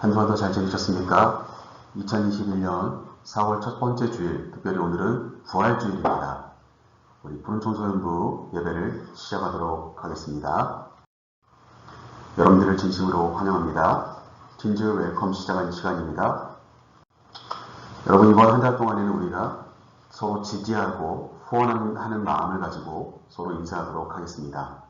한 주간도 잘 지내셨습니까? 2021년 4월 첫 번째 주일, 특별히 오늘은 부활주일입니다. 우리 푸른청소년부 예배를 시작하도록 하겠습니다. 여러분들을 진심으로 환영합니다. 진즈 웰컴 시작하는 시간입니다. 여러분, 이번 한 달 동안에는 우리가 서로 지지하고 후원하는 마음을 가지고 서로 인사하도록 하겠습니다.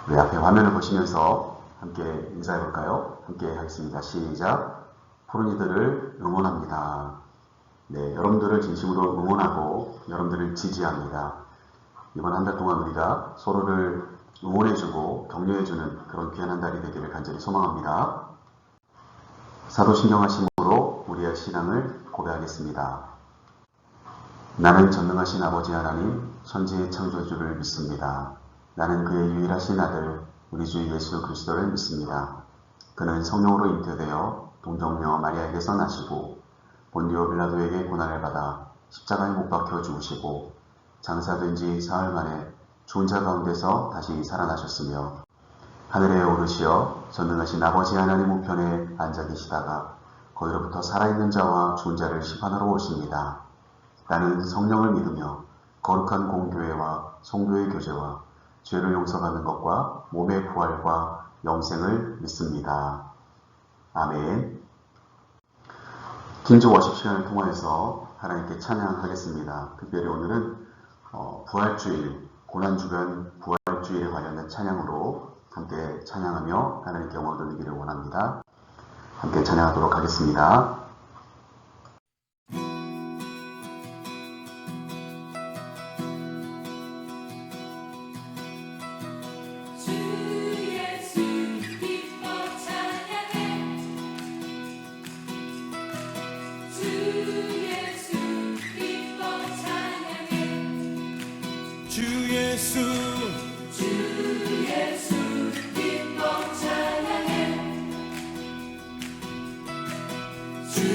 우리 앞에 화면을 보시면서 함께 인사해 볼까요? 함께 하겠습니다. 시작. 푸른이들을 응원합니다. 네, 여러분들을 진심으로 응원하고 여러분들을 지지합니다. 이번 한 달 동안 우리가 서로를 응원해주고 격려해주는 그런 귀한 한 달이 되기를 간절히 소망합니다. 사도신경하심으로 우리의 신앙을 고백하겠습니다. 나는 전능하신 아버지 하나님, 천지의 창조주를 믿습니다. 나는 그의 유일하신 아들, 우리 주 예수 그리스도를 믿습니다. 그는 성령으로 잉태되어 동정녀 마리아에게서 나시고 본디오 빌라도에게 고난을 받아 십자가에 못 박혀 죽으시고 장사된 지 사흘 만에 죽은 자 가운데서 다시 살아나셨으며 하늘에 오르시어 전능하신 아버지 하나님 우편에 앉아 계시다가 거기로부터 살아있는 자와 죽은 자를 심판하러 오십니다. 나는 성령을 믿으며 거룩한 공교회와 성도의 교제와 죄를 용서받는 것과 몸의 부활과 영생을 믿습니다. 아멘. 긴주 워십 시간을 통하여서 하나님께 찬양하겠습니다. 특별히 오늘은 부활주일, 고난주간 부활주일에 관련된 찬양으로 함께 찬양하며 하나님께 영광을 돌리기를 원합니다. 함께 찬양하도록 하겠습니다. 주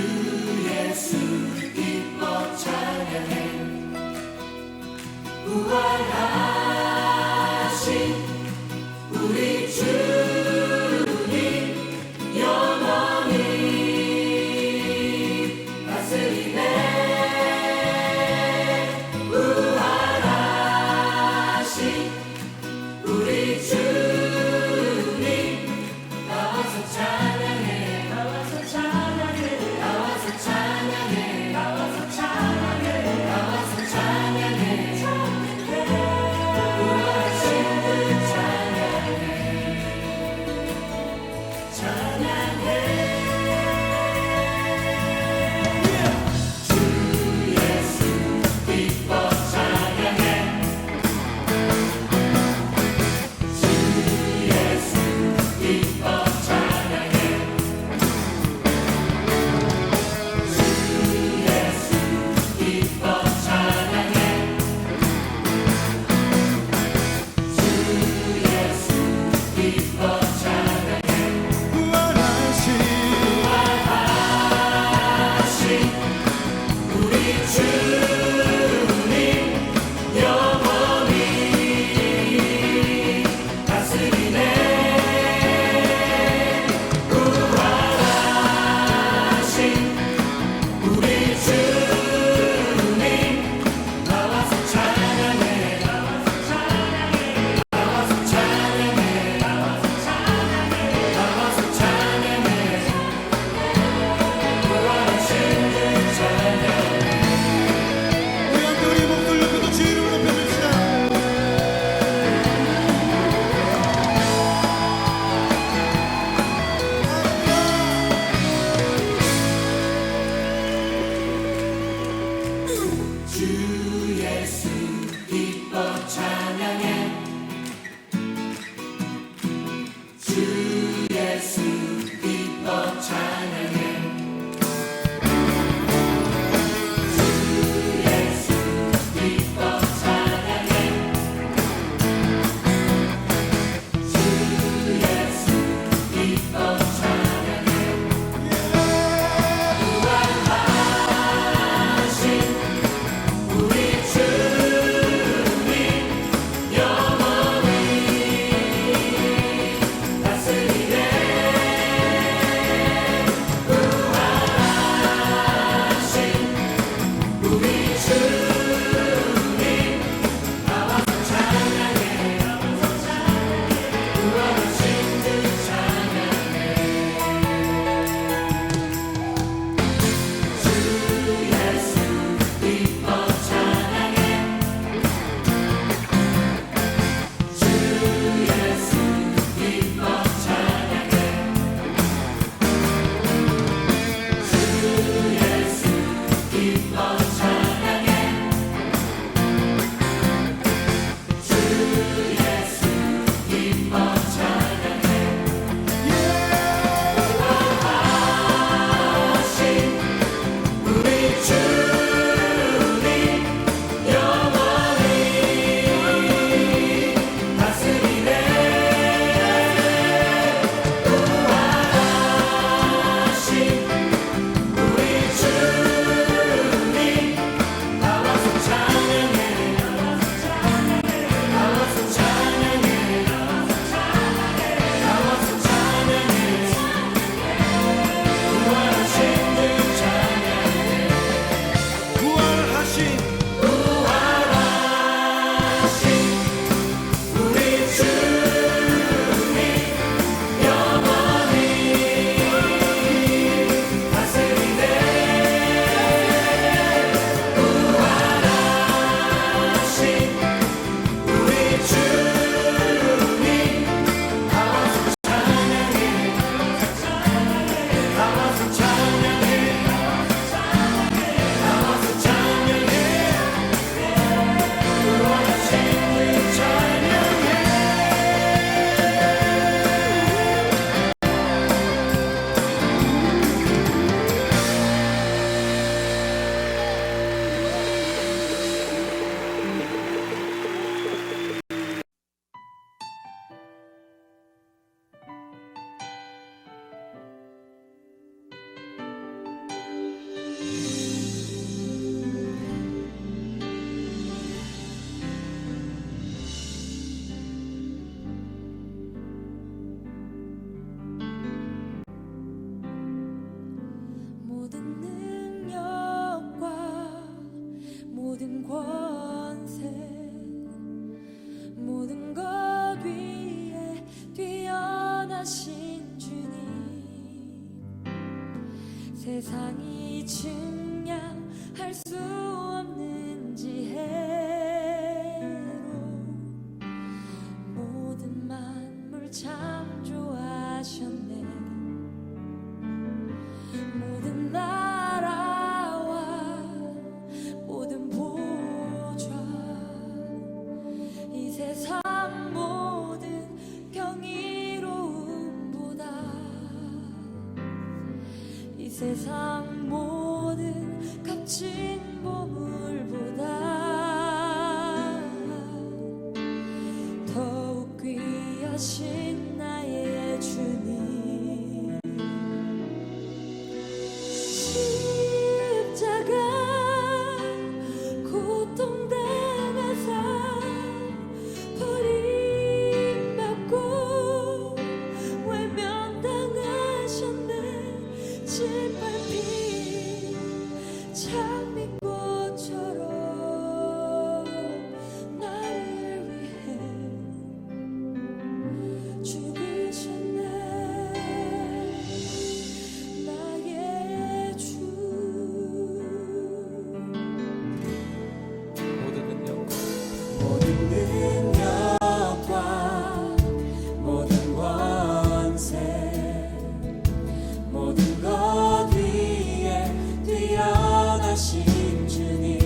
세상이 증량할 수 없는 지혜로 모든 만물 창조하셨네. 모든 나라와 모든 보좌 이 세상 모든 경이로움보다 이 세상 모든 값진 보물보다 더욱 귀하신 나의 주님. 십자가 고통당하사 버림받고 외면당하셨네. 짓밟힌 장미꽃처럼 나를 위해 죽으셨네. 나의 주. 모든 능력과 모든 권세 모든 것 위에 뛰어나신 주님.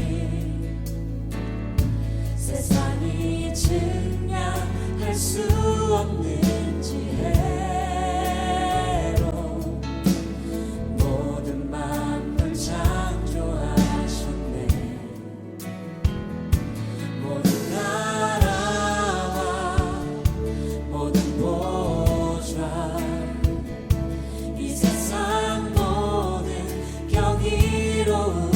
세상이 증량할 수 없는 지혜로 모든 만물 창조하셨네. 모든 나라와 모든 보좌 이 세상 모든 경이로움보다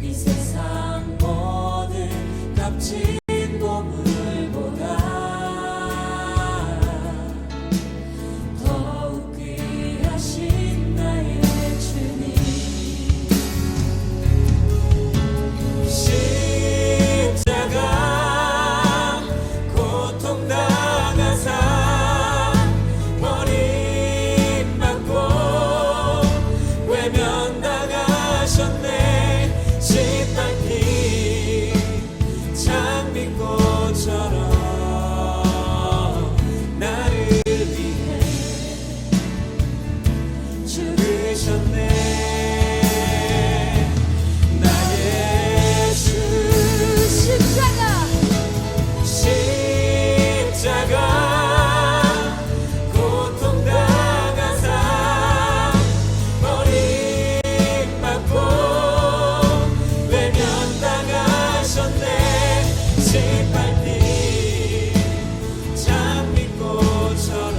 이 세상 모든 값진 보물보다 더욱 귀하신 나의 주님. 십자가 고통당하사 버림받고 외면당하셨네. 짓밟힌 장미꽃처럼 나를 위해 죽으셨네. 나의 주. 십자가 고통당하사 버림받고 외면당하셨네. 짓밟힌 장미꽃처럼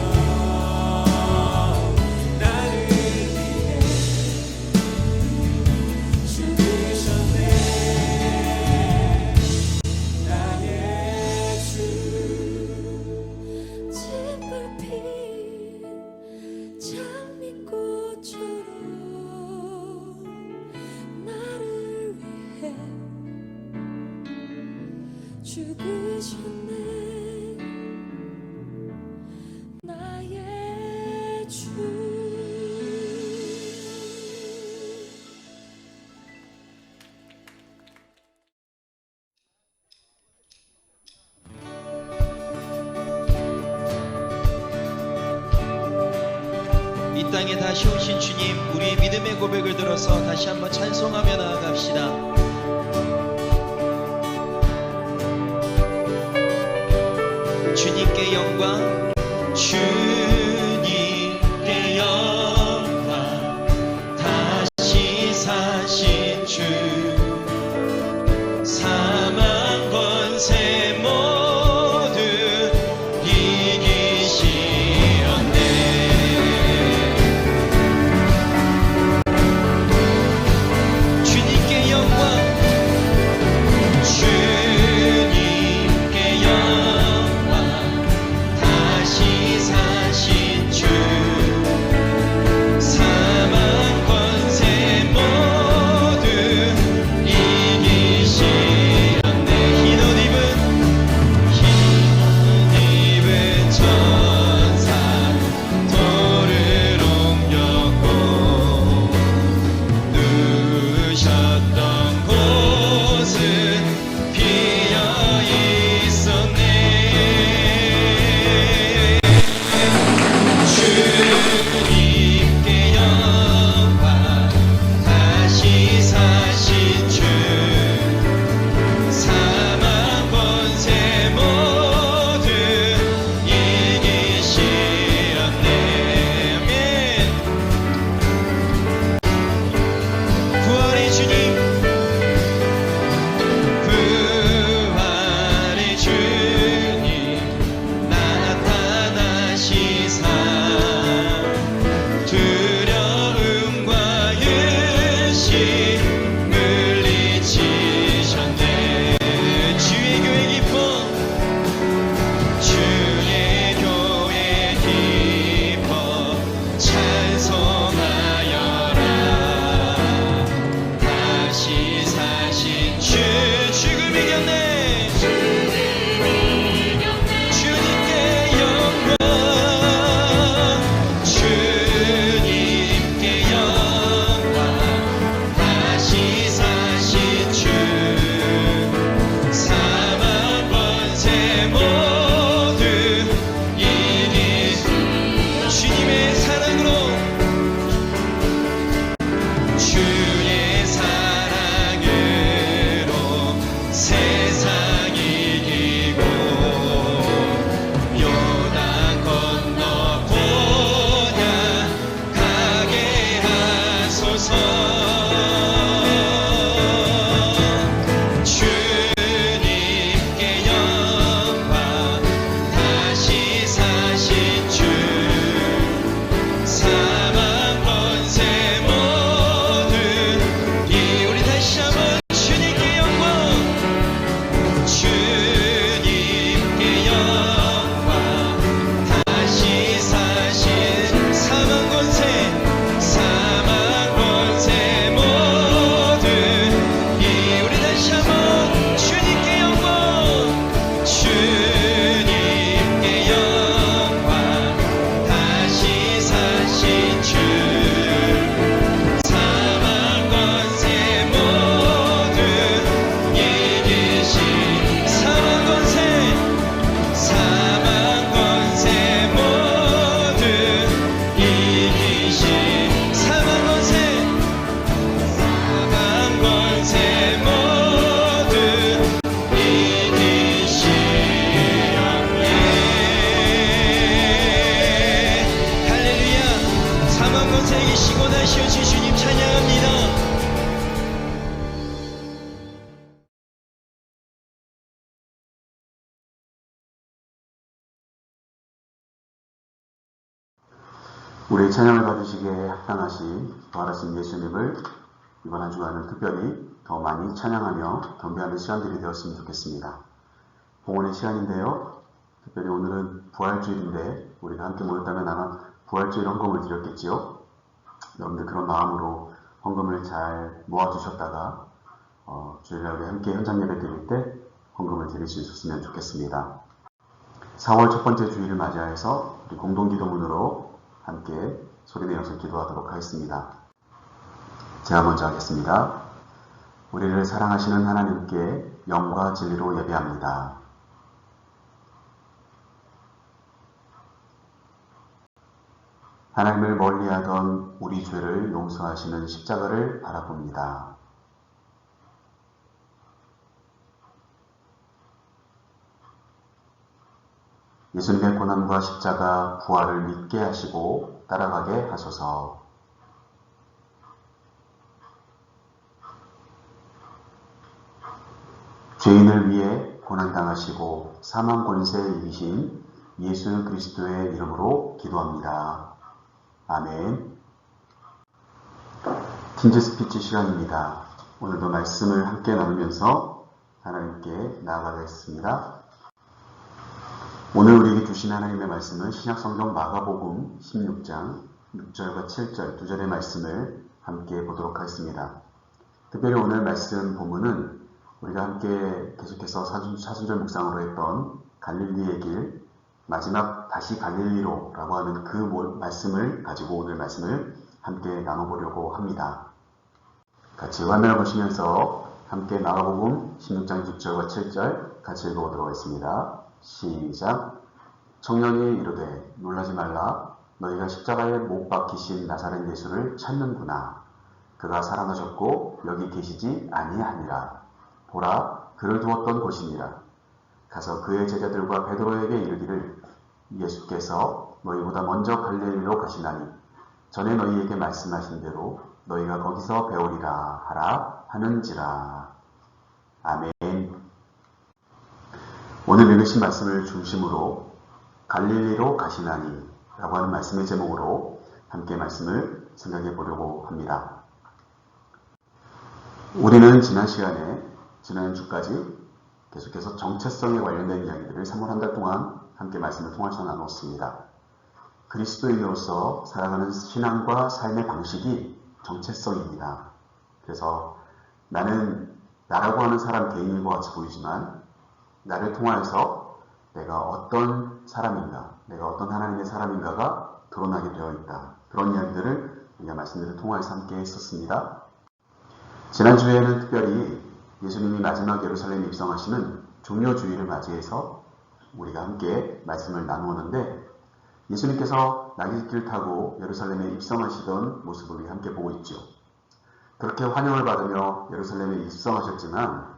나를 위해 죽으셨네. 나의 주. 짓밟힌 장미꽃처럼 나를 위해 죽으셨네. 나의 주. 이 땅에 다시 오신 주님, 우리의 믿음의 고백을 들어서 다시 한번 찬송하며 나아갑시다. 주님께 영광, 주님께 영광, 다시 사신 주, 사망 권세 모두 이기시었네. 주님께 영광, 주님께 영광, 다시 사 곁에 계시고 나시오신 주님 찬양합니다. 우리의 찬양을 받으시기에 합당하신 부활하신 예수님을 이번 한 주간은 특별히 더 많이 찬양하며 경배하는 시간들이 되었으면 좋겠습니다. 봉헌의 시간인데요. 특별히 오늘은 부활주일인데 우리가 함께 모였다면 아마 부활주일 헌금을 드렸겠지요. 여러분들 그런 마음으로 헌금을 잘 모아주셨다가 주일날 우리 함께 현장 예배 드릴 때 헌금을 드릴 수 있었으면 좋겠습니다. 4월 첫 번째 주일을 맞이하여서 우리 공동기도문으로 함께 소리내어서 기도하도록 하겠습니다. 제가 먼저 하겠습니다. 우리를 사랑하시는 하나님께 영과 진리로 예배합니다. 하나님을 멀리하던 우리 죄를 용서하시는 십자가를 바라봅니다. 예수님의 고난과 십자가 부활을 믿게 하시고 따라가게 하소서. 죄인을 위해 고난당하시고 사망 권세에 이기신 예수 그리스도의 이름으로 기도합니다. 아멘. 팀즈 스피치 시간입니다. 오늘도 말씀을 함께 나누면서 하나님께 나아가겠습니다. 오늘 우리에게 주신 하나님의 말씀은 신약성경 마가복음 16장 6절과 7절 두 절의 말씀을 함께 보도록 하겠습니다. 특별히 오늘 말씀 본문은 우리가 함께 계속해서 사순절 묵상으로 했던 갈릴리의 길, 마지막 다시 갈릴리로 라고 하는 그 말씀을 가지고 오늘 말씀을 함께 나눠보려고 합니다. 같이 화면을 보시면서 함께 마가복음 16장 6절과 7절 같이 읽어보도록 하겠습니다. 시작. 청년이 이르되 놀라지 말라. 너희가 십자가에 못 박히신 나사렛 예수를 찾는구나. 그가 살아나셨고 여기 계시지 아니하니라. 보라, 그를 두었던 곳이니라. 가서 그의 제자들과 베드로에게 이르기를 예수께서 너희보다 먼저 갈릴리로 가시나니 전에 너희에게 말씀하신 대로 너희가 거기서 배우리라 하라 하는지라. 아멘. 오늘 읽으신 말씀을 중심으로 갈릴리로 가시나니 라고 하는 말씀의 제목으로 함께 말씀을 생각해 보려고 합니다. 우리는 지난 시간에 지난 주까지 계속해서 정체성에 관련된 이야기들을 3월 한 달 동안 함께 말씀을 통해서 나눴습니다. 그리스도인으로서 살아가는 신앙과 삶의 방식이 정체성입니다. 그래서 나는 나라고 하는 사람 개인인 것 같이 보이지만 나를 통하여서 내가 어떤 사람인가, 내가 어떤 하나님의 사람인가가 드러나게 되어 있다. 그런 이야기들을 우리가 말씀들을 통해서 함께 했었습니다. 지난주에는 특별히 예수님이 마지막 예루살렘에 입성하시는 종려주의를 맞이해서 우리가 함께 말씀을 나누었는데 예수님께서 나귀를 타고 예루살렘에 입성하시던 모습을 우리 함께 보고 있죠. 그렇게 환영을 받으며 예루살렘에 입성하셨지만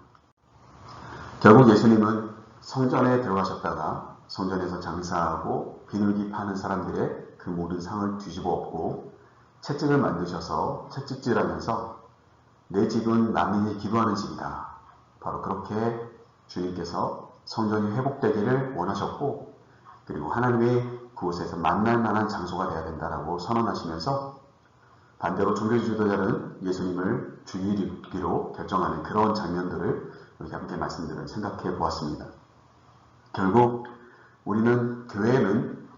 결국 예수님은 성전에 들어가셨다가 성전에서 장사하고 비둘기 파는 사람들의 그 모든 상을 뒤집어 엎고 채찍을 만드셔서 채찍질하면서 내 집은 만민이 기도하는 집이다. 바로 그렇게 주님께서 성전이 회복되기를 원하셨고 그리고 하나님의 그곳에서 만날 만한 장소가 되어야 된다라고 선언하시면서 반대로 종교 지도자는 예수님을 죽이기로 결정하는 그런 장면들을 우리가 함께 말씀들을 생각해 보았습니다. 결국 우리는 교회는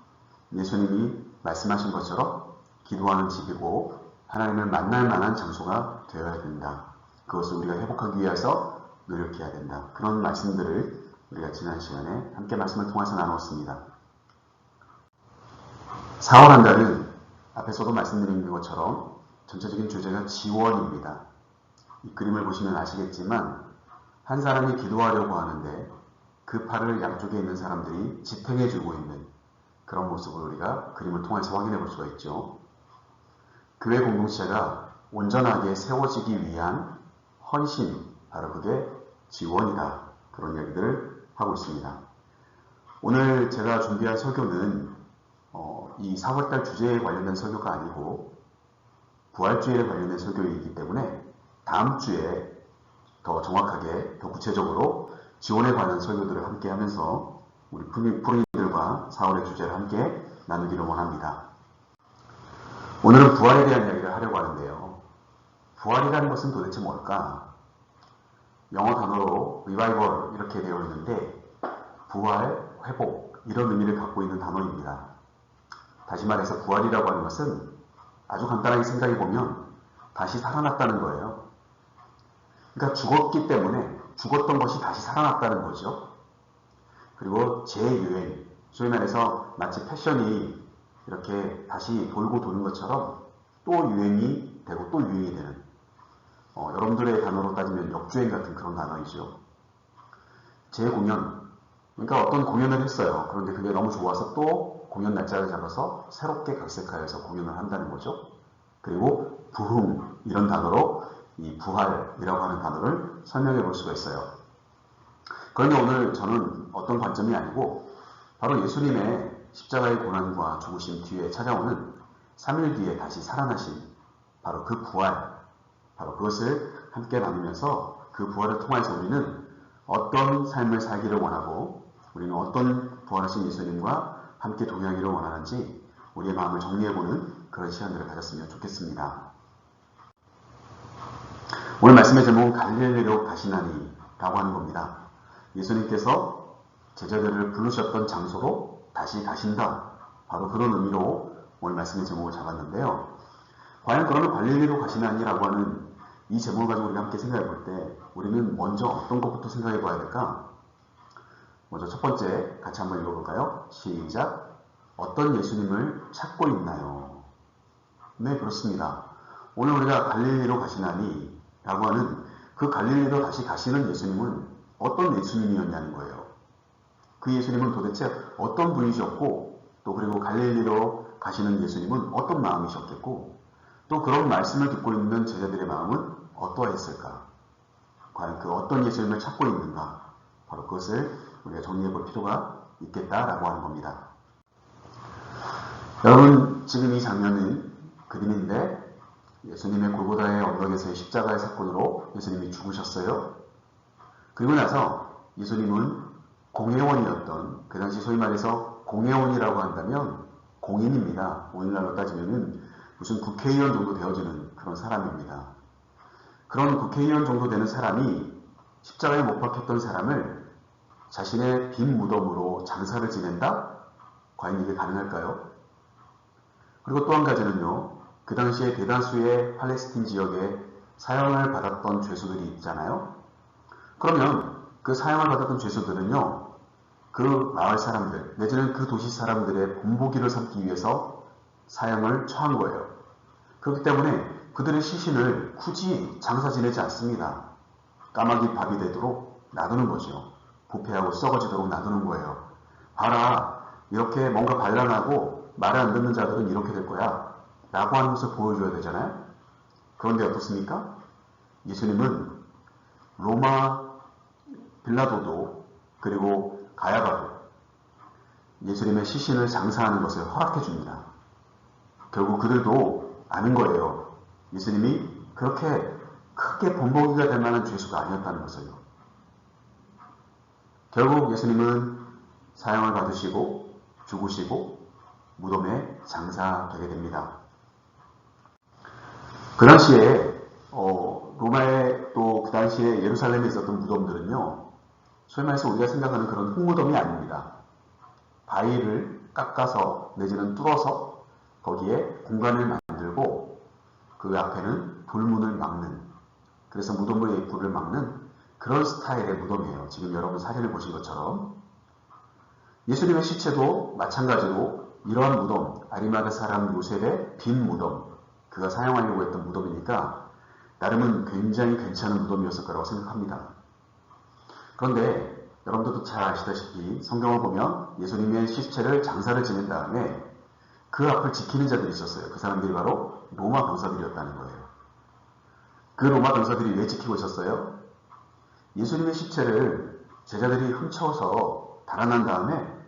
예수님이 말씀하신 것처럼 기도하는 집이고 하나님을 만날 만한 장소가 되어야 된다. 그것을 우리가 회복하기 위해서 노력해야 된다. 그런 말씀들을 우리가 지난 시간에 함께 말씀을 통해서 나누었습니다. 4월 한 달은 앞에서도 말씀드린 것처럼 전체적인 주제가 지원입니다. 이 그림을 보시면 아시겠지만 한 사람이 기도하려고 하는데 그 팔을 양쪽에 있는 사람들이 지탱해주고 있는 그런 모습을 우리가 그림을 통해서 확인해 볼 수가 있죠. 교회 공동체가 온전하게 세워지기 위한 헌신, 바로 그게 지원이다. 그런 이야기들을 하고 있습니다. 오늘 제가 준비한 설교는 이 4월달 주제에 관련된 설교가 아니고 부활주일에 관련된 설교이기 때문에 다음 주에 더 정확하게, 더 구체적으로 지원에 관한 설교들을 함께 하면서 우리 푸른이들과 4월의 주제를 함께 나누기를 원합니다. 오늘은 부활에 대한 이야기를 하려고 하는데요. 부활이라는 것은 도대체 뭘까? 영어 단어로 revival 이렇게 되어 있는데 부활, 회복 이런 의미를 갖고 있는 단어입니다. 다시 말해서 부활이라고 하는 것은 아주 간단하게 생각해 보면 다시 살아났다는 거예요. 그러니까 죽었기 때문에 죽었던 것이 다시 살아났다는 거죠. 그리고 재유행, 소위 말해서 마치 패션이 이렇게 다시 돌고 도는 것처럼 또 유행이 되고 또 유행이 되는 여러분들의 단어로 따지면 역주행 같은 그런 단어이죠. 재공연, 그러니까 어떤 공연을 했어요. 그런데 그게 너무 좋아서 또 공연 날짜를 잡아서 새롭게 각색하여서 공연을 한다는 거죠. 그리고 부흥, 이런 단어로 이 부활이라고 하는 단어를 설명해 볼 수가 있어요. 그런데 오늘 저는 어떤 관점이 아니고 바로 예수님의 십자가의 고난과 죽으심 뒤에 찾아오는 3일 뒤에 다시 살아나신 바로 그 부활, 바로 그것을 함께 나누면서 그 부활을 통해서 우리는 어떤 삶을 살기를 원하고 우리는 어떤 부활하신 예수님과 함께 동행하기를 원하는지 우리의 마음을 정리해보는 그런 시간들을 가졌으면 좋겠습니다. 오늘 말씀의 제목은 갈릴리로 가시나니 라고 하는 겁니다. 예수님께서 제자들을 부르셨던 장소로 다시 가신다. 바로 그런 의미로 오늘 말씀의 제목을 잡았는데요. 과연 그러면 갈릴리로 가시나니 라고 하는 이 제목을 가지고 우리가 함께 생각해 볼 때 우리는 먼저 어떤 것부터 생각해 봐야 될까? 먼저 첫 번째 같이 한번 읽어볼까요? 시작. 어떤 예수님을 찾고 있나요? 네, 그렇습니다. 오늘 우리가 갈릴리로 가시나니 라고 하는 그 갈릴리로 다시 가시는 예수님은 어떤 예수님이었냐는 거예요. 그 예수님은 도대체 어떤 분이셨고 또 그리고 갈릴리로 가시는 예수님은 어떤 마음이셨겠고 또 그런 말씀을 듣고 있는 제자들의 마음은 어떠했을까? 과연 그 어떤 예수님을 찾고 있는가? 바로 그것을 우리가 정리해 볼 필요가 있겠다라고 하는 겁니다. 여러분, 지금 이 장면은 그림인데 예수님의 골고다의 언덕에서의 십자가의 사건으로 예수님이 죽으셨어요. 그리고 나서 예수님은 공회원이었던, 그 당시 소위 말해서 공회원이라고 한다면 공인입니다. 오늘날로 따지면은 무슨 국회의원 정도 되어지는 그런 사람입니다. 그런 국회의원 정도 되는 사람이 십자가에 못 박혔던 사람을 자신의 빈 무덤으로 장사를 지낸다? 과연 이게 가능할까요? 그리고 또 한 가지는요. 그 당시에 대다수의 팔레스틴 지역에 사형을 받았던 죄수들이 있잖아요. 그러면 그 사형을 받았던 죄수들은요. 그 마을 사람들 내지는 그 도시 사람들의 본보기를 삼기 위해서 사형을 처한 거예요. 그렇기 때문에 그들의 시신을 굳이 장사 지내지 않습니다. 까마귀 밥이 되도록 놔두는 거죠. 부패하고 썩어지도록 놔두는 거예요. 봐라, 이렇게 뭔가 반란하고 말을 안 듣는 자들은 이렇게 될 거야 라고 하는 것을 보여줘야 되잖아요. 그런데 어떻습니까? 예수님은 로마 빌라도도 그리고 가야바도 예수님의 시신을 장사하는 것을 허락해 줍니다. 결국 그들도 아는 거예요. 예수님이 그렇게 크게 본보기가 될 만한 죄수가 아니었다는 것을요. 결국 예수님은 사형을 받으시고 죽으시고 무덤에 장사되게 됩니다. 그 당시에 로마의 또 그 당시에 예루살렘에 있었던 무덤들은요. 소위 말해서 우리가 생각하는 그런 흙무덤이 아닙니다. 바위를 깎아서 내지는 뚫어서 거기에 공간을 만들고 그 앞에는 돌문을 막는, 그래서 무덤의 입구를 막는 그런 스타일의 무덤이에요. 지금 여러분 사진을 보신 것처럼. 예수님의 시체도 마찬가지로 이러한 무덤, 아리마다 사람 요셉의 빈 무덤, 그가 사용하려고 했던 무덤이니까 나름은 굉장히 괜찮은 무덤이었을 거라고 생각합니다. 그런데 여러분들도 잘 아시다시피 성경을 보면 예수님의 시체를 장사를 지낸 다음에 그 앞을 지키는 자들이 있었어요. 그 사람들이 바로 로마 병사들이었다는 거예요. 그 로마 병사들이 왜 지키고 있었어요? 예수님의 시체를 제자들이 훔쳐서 달아난 다음에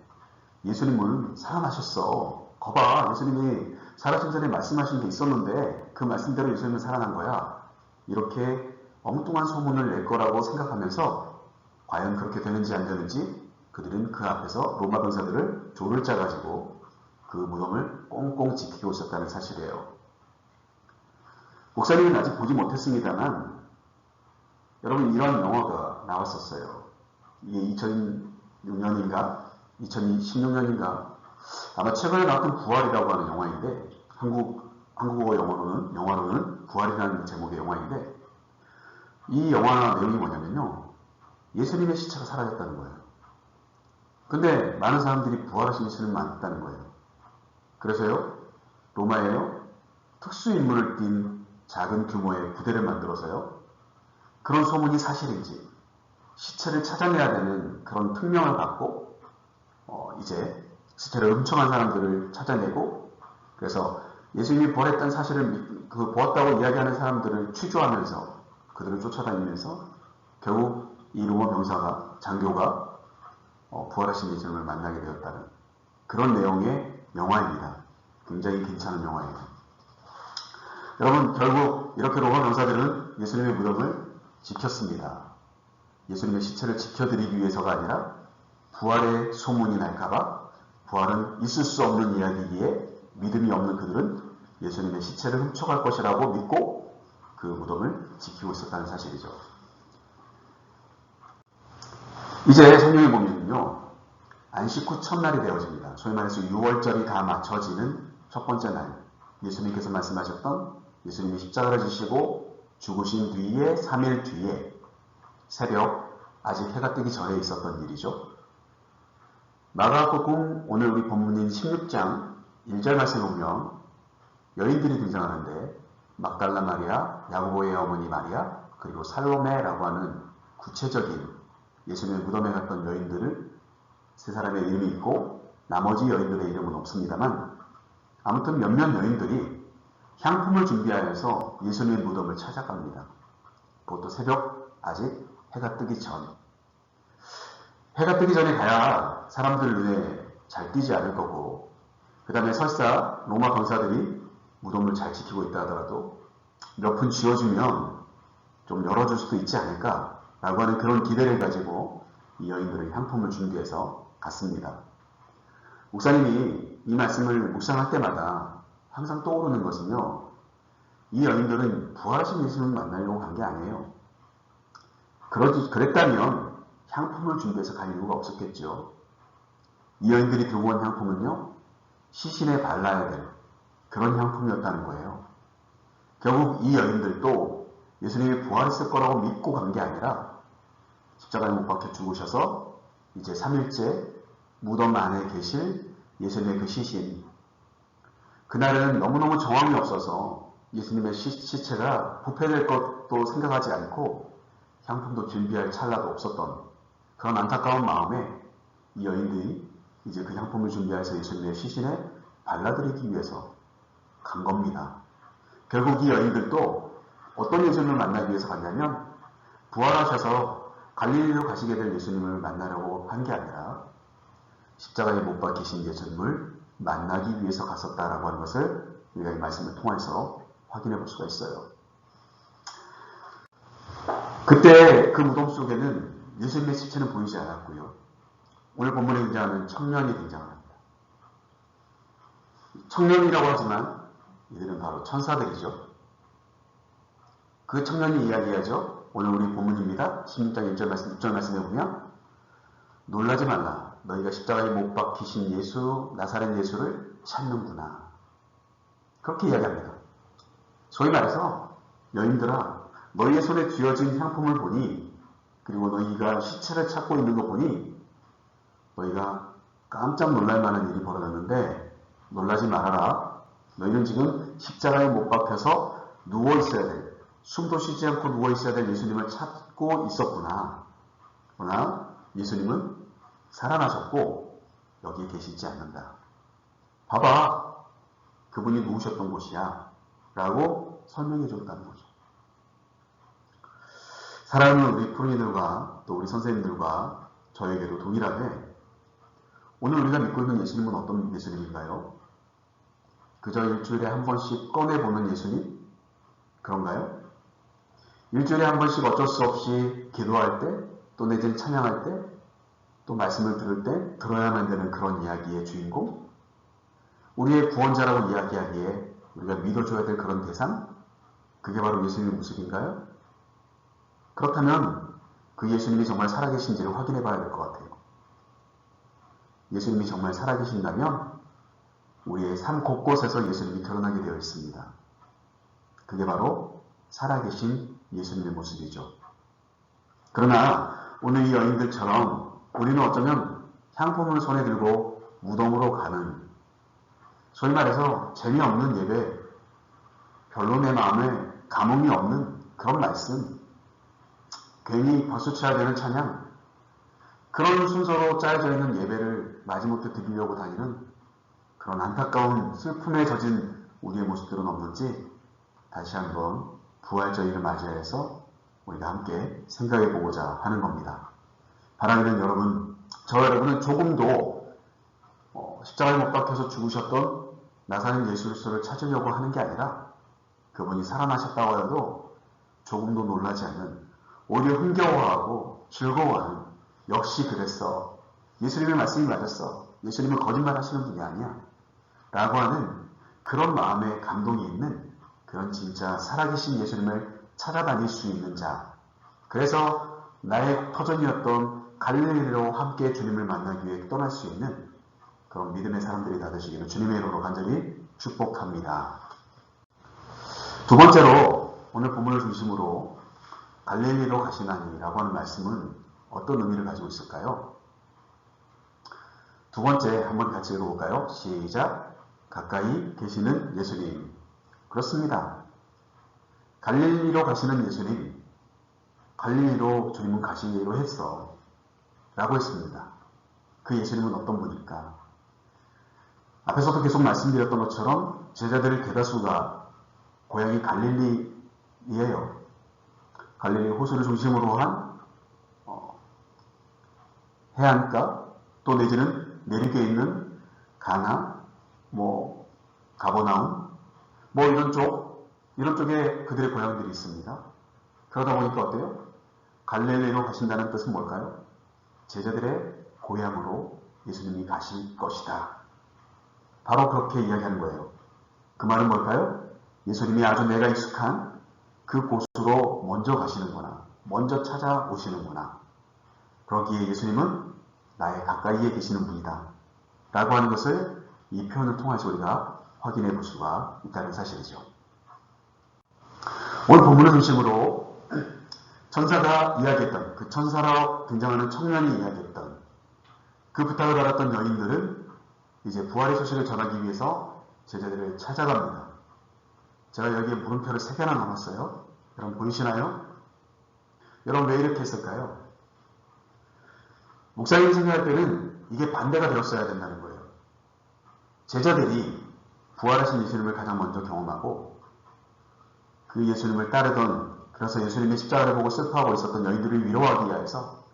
예수님은 살아나셨어. 거봐, 예수님이 살아신 전에 말씀하신 게 있었는데 그 말씀대로 예수님은 살아난 거야. 이렇게 엉뚱한 소문을 낼 거라고 생각하면서 과연 그렇게 되는지 안 되는지 그들은 그 앞에서 로마 병사들을 조를 짜가지고 그 무덤을 꽁꽁 지키고 있었다는 사실이에요. 목사님은 아직 보지 못했습니다만 여러분 이런 영화가 나왔었어요. 이게 2006년인가 2016년인가 아마 최근에 나왔던 부활이라고 하는 영화인데 한국어 영화로는 부활이라는 제목의 영화인데 이 영화 내용이 뭐냐면요. 예수님의 시체가 사라졌다는 거예요. 근데 많은 사람들이 부활하신 예수님을 만났다는 거예요. 그래서요. 로마에요. 특수인물을 띈 작은 규모의 부대를 만들어서요. 그런 소문이 사실인지 시체를 찾아내야 되는 그런 특명을 받고 이제 시체를 훔쳐간 사람들을 찾아내고 그래서 예수님이 부활했다는 사실을 보았다고 이야기하는 사람들을 취조하면서 그들을 쫓아다니면서 결국 이 로마 병사가 장교가 부활하신 예수님을 만나게 되었다는 그런 내용의 영화입니다. 굉장히 괜찮은 영화예요. 여러분 결국 이렇게 로마 병사들은 예수님의 무덤을 지켰습니다. 예수님의 시체를 지켜드리기 위해서가 아니라 부활의 소문이 날까봐 부활은 있을 수 없는 이야기이기에 믿음이 없는 그들은 예수님의 시체를 훔쳐갈 것이라고 믿고 그 무덤을 지키고 있었다는 사실이죠. 이제 성경에 보면요. 안식 후 첫날이 되어집니다. 소위 말해서 6월절이 다 맞춰지는 첫 번째 날. 예수님께서 말씀하셨던 예수님이 십자가를 지시고 죽으신 뒤에 3일 뒤에 새벽 아직 해가 뜨기 전에 있었던 일이죠. 마가복음 오늘 우리 본문인 16장 1절 말씀을 보면 여인들이 등장하는데 막달라 마리아, 야고보의 어머니 마리아, 그리고 살로메라고 하는 구체적인 예수님의 무덤에 갔던 여인들을 세 사람의 이름이 있고 나머지 여인들의 이름은 없습니다만 아무튼 몇몇 여인들이 향품을 준비하여서 예수님의 무덤을 찾아갑니다. 그것도 새벽 아직 해가 뜨기 전. 해가 뜨기 전에 가야 사람들 눈에 잘 띄지 않을 거고 그 다음에 설사 로마 병사들이 무덤을 잘 지키고 있다 하더라도 몇 푼 쥐어주면 좀 열어줄 수도 있지 않을까 라고 하는 그런 기대를 가지고 이 여인들은 향품을 준비해서 갔습니다. 목사님이 이 말씀을 묵상할 때마다 항상 떠오르는 것은요. 이 여인들은 부활하신 예수님을 만나려고 간 게 아니에요. 그랬다면 향품을 준비해서 갈 이유가 없었겠죠. 이 여인들이 들고 온 향품은요. 시신에 발라야 될 그런 향품이었다는 거예요. 결국 이 여인들도 예수님이 부활했을 거라고 믿고 간 게 아니라 십자가에 못 박혀 죽으셔서 이제 3일째 무덤 안에 계실 예수님의 그 시신 그날은 너무너무 정황이 없어서 예수님의 시체가 부패될 것도 생각하지 않고 향품도 준비할 찰나도 없었던 그런 안타까운 마음에 이 여인들이 이제 그 향품을 준비해서 예수님의 시신에 발라드리기 위해서 간 겁니다. 결국 이 여인들도 어떤 예수님을 만나기 위해서 갔냐면 부활하셔서 갈릴리로 가시게 될 예수님을 만나려고 한 게 아니라 십자가에 못 박히신 예수님을 만나기 위해서 갔었다라고 하는 것을 우리가 이 말씀을 통해서 확인해 볼 수가 있어요. 그때 그 무덤 속에는 예수님의 시체는 보이지 않았고요. 오늘 본문에 등장하는 청년이 등장합니다. 청년이라고 하지만 이들은 바로 천사들이죠. 그 청년이 이야기하죠. 오늘 우리 본문입니다. 16장 6절 말씀에 보면 놀라지 말라. 너희가 십자가에 못 박히신 예수, 나사렛 예수를 찾는구나. 그렇게 이야기합니다. 소위 말해서 여인들아 너희의 손에 쥐어진 향품을 보니 그리고 너희가 시체를 찾고 있는 거 보니 너희가 깜짝 놀랄 만한 일이 벌어졌는데 놀라지 말아라. 너희는 지금 십자가에 못 박혀서 누워 있어야 될 숨도 쉬지 않고 누워 있어야 될 예수님을 찾고 있었구나. 그러나 예수님은 살아나셨고 여기에 계시지 않는다. 봐봐. 그분이 누우셨던 곳이야. 라고 설명해 줬다는 거죠. 사랑하는 우리 프로이들과 또 우리 선생님들과 저에게도 동일하게 오늘 우리가 믿고 있는 예수님은 어떤 예수님인가요? 그저 일주일에 한 번씩 꺼내보는 예수님? 그런가요? 일주일에 한 번씩 어쩔 수 없이 기도할 때, 또 내지는 찬양할 때, 또 말씀을 들을 때 들어야만 되는 그런 이야기의 주인공? 우리의 구원자라고 이야기하기에 우리가 믿어줘야 될 그런 대상? 그게 바로 예수님의 모습인가요? 그렇다면 그 예수님이 정말 살아계신지를 확인해 봐야 될 것 같아요. 예수님이 정말 살아계신다면 우리의 삶 곳곳에서 예수님이 드러나게 되어 있습니다. 그게 바로 살아계신 예수님의 모습이죠. 그러나 오늘 이 여인들처럼 우리는 어쩌면 향품을 손에 들고 무덤으로 가는, 소위 말해서 재미없는 예배, 별로 내 마음에 감흥이 없는 그런 말씀, 괜히 버스쳐야 되는 찬양, 그런 순서로 짜여져 있는 예배를 마지못해 드리려고 다니는 그런 안타까운 슬픔에 젖은 우리의 모습들은 없는지 다시 한번 부활절일을 맞이해서 우리가 함께 생각해 보고자 하는 겁니다. 바라기는 여러분, 저 여러분은 조금도 십자가에 못 박혀서 죽으셨던 나사렛 예수 그리스도를 찾으려고 하는 게 아니라 그분이 살아나셨다고 해도 조금도 놀라지 않는, 오히려 흥겨워하고 즐거워하는, 역시 그랬어, 예수님의 말씀이 맞았어, 예수님은 거짓말 하시는 분이 아니야 라고 하는 그런 마음에 감동이 있는 그런 진짜 살아계신 예수님을 찾아다닐 수 있는 자, 그래서 나의 터전이었던 갈릴리로 함께 주님을 만나기 위해 떠날 수 있는 그런 믿음의 사람들이 다 되시기를 주님의 이름으로 간절히 축복합니다. 두 번째로 오늘 본문을 중심으로 갈릴리로 가시나니라고 하는 말씀은 어떤 의미를 가지고 있을까요? 두 번째 한번 같이 읽어볼까요? 시작! 가까이 계시는 예수님. 그렇습니다. 갈릴리로 가시는 예수님, 갈릴리로 주님은 가시기로 했어 라고 했습니다. 그 예수님은 어떤 분일까? 앞에서도 계속 말씀드렸던 것처럼 제자들의 대다수가 고향이 갈릴리예요. 갈릴리 호수를 중심으로 한 해안가, 또 내지는 내륙에 있는 가나, 가버나움, 이런 쪽에 그들의 고향들이 있습니다. 그러다 보니까 어때요? 갈릴리로 가신다는 뜻은 뭘까요? 제자들의 고향으로 예수님이 가실 것이다. 바로 그렇게 이야기하는 거예요. 그 말은 뭘까요? 예수님이 아주 내가 익숙한 그 곳으로 먼저 가시는구나. 먼저 찾아오시는구나. 그러기에 예수님은 나의 가까이에 계시는 분이다. 라고 하는 것을 이 표현을 통해서 우리가 확인해 볼 수가 있다는 사실이죠. 오늘 본문을 중심으로 천사가 이야기했던, 그 천사로 등장하는 청년이 이야기했던 그 부탁을 받았던 여인들은 이제 부활의 소식을 전하기 위해서 제자들을 찾아갑니다. 제가 여기에 물음표를 3개나 넣었어요. 여러분 보이시나요? 여러분 왜 이렇게 했을까요? 목사님이 생각할 때는 이게 반대가 되었어야 된다는 거예요. 제자들이 부활하신 예수님을 가장 먼저 경험하고 그 예수님을 따르던, 그래서 예수님의 십자가를 보고 슬퍼하고 있었던 여인들을 위로하기 위해서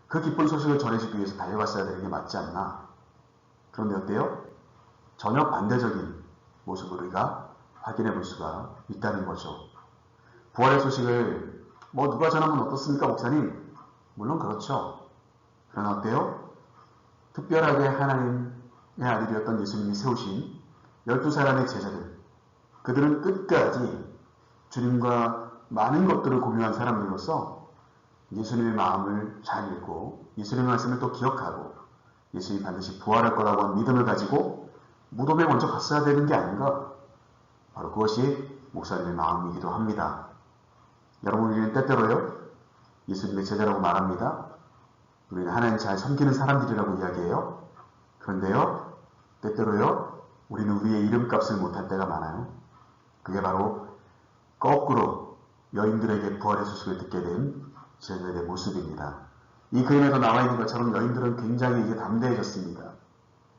그 기쁜 소식을 전해주기 위해서 달려갔어야 되는 게 맞지 않나. 그런데 어때요? 전혀 반대적인 모습을 우리가 확인해 볼 수가 있다는 거죠. 부활의 소식을 누가 전하면 어떻습니까, 목사님? 물론 그렇죠. 그러나 어때요? 특별하게 하나님의 아들이었던 예수님이 세우신 12사람의 제자들, 그들은 끝까지 주님과 많은 것들을 공유한 사람들로서 예수님의 마음을 잘 읽고 예수님의 말씀을 또 기억하고 예수님이 반드시 부활할 거라고 하는 믿음을 가지고 무덤에 먼저 갔어야 되는 게 아닌가? 바로 그것이 목사님의 마음이기도 합니다. 여러분, 우리는 때때로요, 예수님의 제자라고 말합니다. 우리는 하나님 잘 섬기는 사람들이라고 이야기해요. 그런데요, 때때로요, 우리는 우리의 이름값을 못할 때가 많아요. 그게 바로 거꾸로 여인들에게 부활의 소식을 듣게 된 제자들의 모습입니다. 이 그림에도 나와 있는 것처럼 여인들은 굉장히 이제 담대해졌습니다.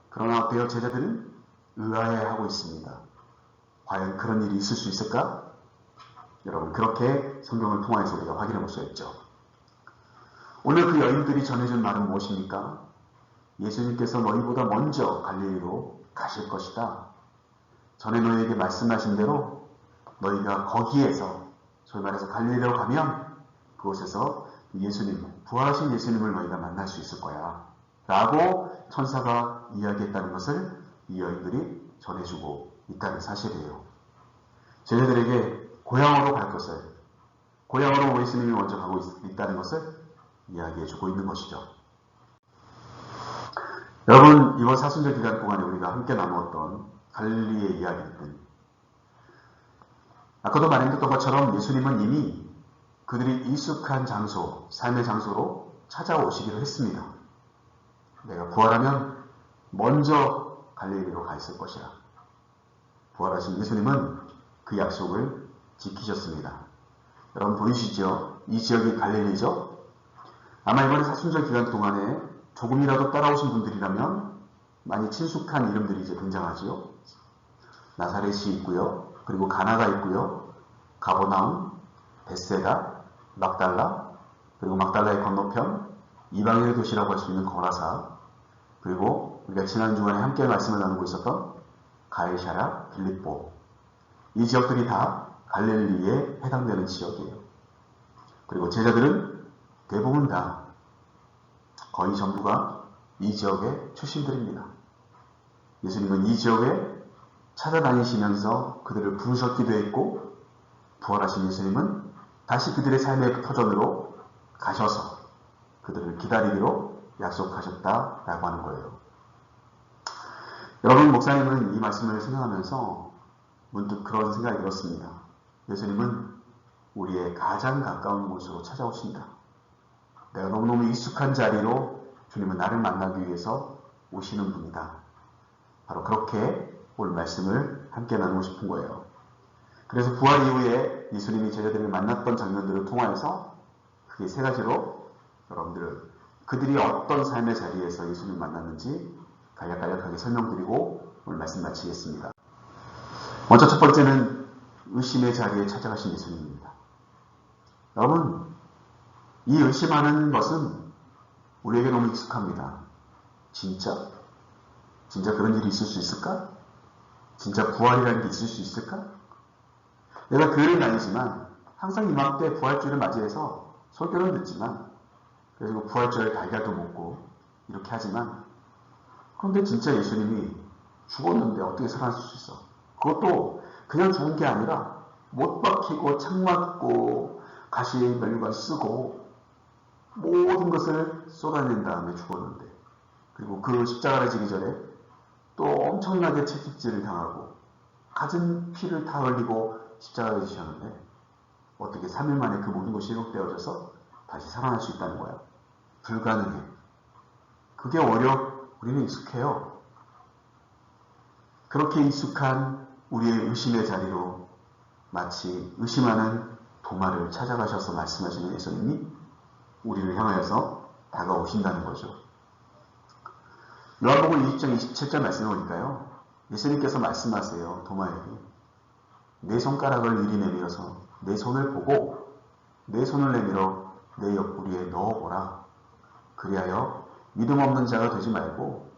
그러나 어때요? 제자들은 의아해하고 있습니다. 과연 그런 일이 있을 수 있을까? 여러분, 그렇게 성경을 통해서 우리가 확인해 볼 수 있죠. 오늘 그 여인들이 전해준 말은 무엇입니까? 예수님께서 너희보다 먼저 갈릴리로 가실 것이다. 전에 너희에게 말씀하신 대로 너희가 거기에서 소위 말해서 갈릴리로 가면 그곳에서 예수님, 부활하신 예수님을 너희가 만날 수 있을 거야 라고 천사가 이야기했다는 것을 이 여인들이 전해주고 있다는 사실이에요. 제자들에게 고향으로 갈 것을, 고향으로 예수님이 먼저 가고 있다는 것을 이야기해주고 있는 것이죠. 여러분, 이번 사순절 기간 동안에 우리가 함께 나누었던 갈릴리의 이야기들은 아까도 말했던 것처럼 예수님은 이미 그들이 익숙한 장소, 삶의 장소로 찾아오시기로 했습니다. 내가 부활하면 먼저 갈릴리로 가 있을 것이라. 부활하신 예수님은 그 약속을 지키셨습니다. 여러분 보이시죠? 이 지역이 갈릴리죠? 아마 이번에 사순절 기간 동안에 조금이라도 따라오신 분들이라면 많이 친숙한 이름들이 이제 등장하지요. 나사렛이 있고요. 그리고 가나가 있고요. 가버나움, 벳세다, 막달라, 그리고 막달라의 건너편 이방인의 도시라고 할 수 있는 거라사, 그리고 우리가 지난 주간에 함께 말씀을 나누고 있었던 가이사랴, 빌립보, 이 지역들이 다 갈릴리에 해당되는 지역이에요. 그리고 제자들은 대부분 다 거의 전부가 이 지역의 출신들입니다. 예수님은 이 지역에 찾아다니시면서 그들을 부르셨기도 했고, 부활하신 예수님은 다시 그들의 삶의 터전으로 가셔서 그들을 기다리기로 약속하셨다라고 하는 거예요. 여러분, 목사님은 이 말씀을 생각하면서 문득 그런 생각이 들었습니다. 예수님은 우리의 가장 가까운 곳으로 찾아오신다. 내가 너무너무 익숙한 자리로 주님은 나를 만나기 위해서 오시는 분이다. 바로 그렇게 오늘 말씀을 함께 나누고 싶은 거예요. 그래서 부활 이후에 예수님이 제자들을 만났던 장면들을 통하여서 크게 세 가지로 여러분들 그들이 어떤 삶의 자리에서 예수님을 만났는지 간략간략하게 설명드리고 오늘 말씀 마치겠습니다. 먼저 첫 번째는 의심의 자리에 찾아가신 예수님입니다. 여러분, 이 의심하는 것은 우리에게 너무 익숙합니다. 진짜 그런 일이 있을 수 있을까? 진짜 부활이라는 게 있을 수 있을까? 내가 교회를 다니지만 항상 이맘때 부활주일을 맞이해서 설교를 듣지만, 그리고 부활주일 달걀도 먹고 이렇게 하지만, 그런데 진짜 예수님이 죽었는데 어떻게 살아날 수 있어? 그것도 그냥 죽은 게 아니라 못 박히고 창 맞고 가시에 멸류관 쓰고 모든 것을 쏟아낸 다음에 죽었는데, 그리고 그 십자가를 지기 전에 또 엄청나게 채찍질을 당하고 가진 피를 다 흘리고 십자가를 지셨는데 어떻게 3일 만에 그 모든 것이 회복되어져서 다시 살아날 수 있다는 거야? 불가능해. 그게 우리는 익숙해요. 그렇게 익숙한 우리의 의심의 자리로 마치 의심하는 도마를 찾아가셔서 말씀하시는 예수님이 우리를 향하여서 다가오신다는 거죠. 요한복음 20장 27절 말씀을 보니까요, 예수님께서 말씀하세요. 도마에게 내 손가락을 이리 내밀어서 내 손을 보고 내 손을 내밀어 내 옆구리에 넣어보라. 그리하여 믿음 없는 자가 되지 말고